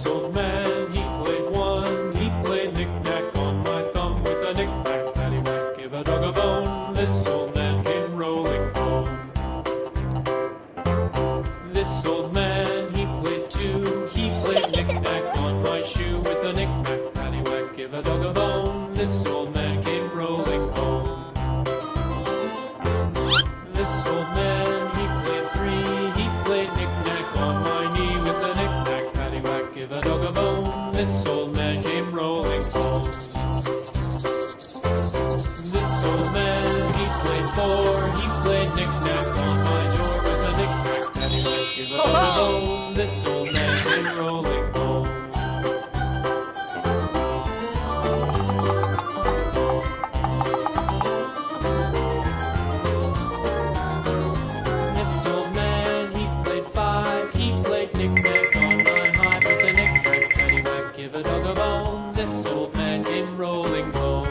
This old man, he played one. He played knick-knack on my thumb with a knick-knack, paddywhack, give a dog a bone. This old man came rolling home. This old man, he played two. He played knick-knack on my shoe with a knick-knack, paddywhack, give a dog a bone. This old man came rolling home. This old man, he played three. He played knick-knack on my knee with a knick-knack, paddywhack, give a dog a bone. This old man came rolling home. This old man, he played four. He played knick-knack on my door with a knick-knack, paddywhack, give a dog a bone. This old man came rolling home. This old man, he played five. He played knick-knack on my hive with a knick-knack, paddywhack, give a dog a bone. This old man came rolling home.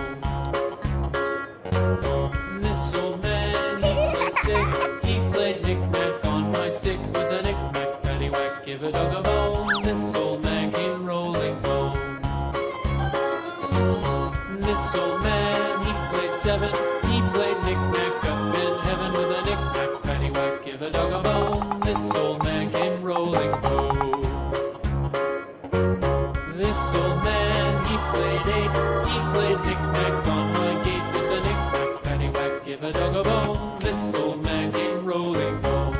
This old man, he played six. He played knick-knack on my sticks with a knick-knack, paddywhack, give a dog a bone. This old man came rolling home. This old man, he played seven. He played knick-knack up in heaven with a knick-knack, paddywhack, give a dog a bone. This old man came rolling home. This old man, he played eight. He played knick-knack on my gate with a knick-knack, paddywhack, give a dog a bone. This old man came rolling home.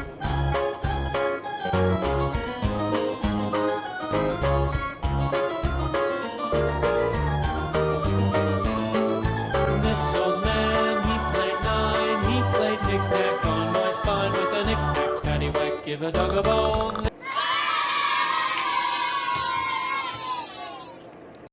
This old man, he played nine. He played knick-knack on my spine with a knick-knack, paddywhack, give a dog a bone.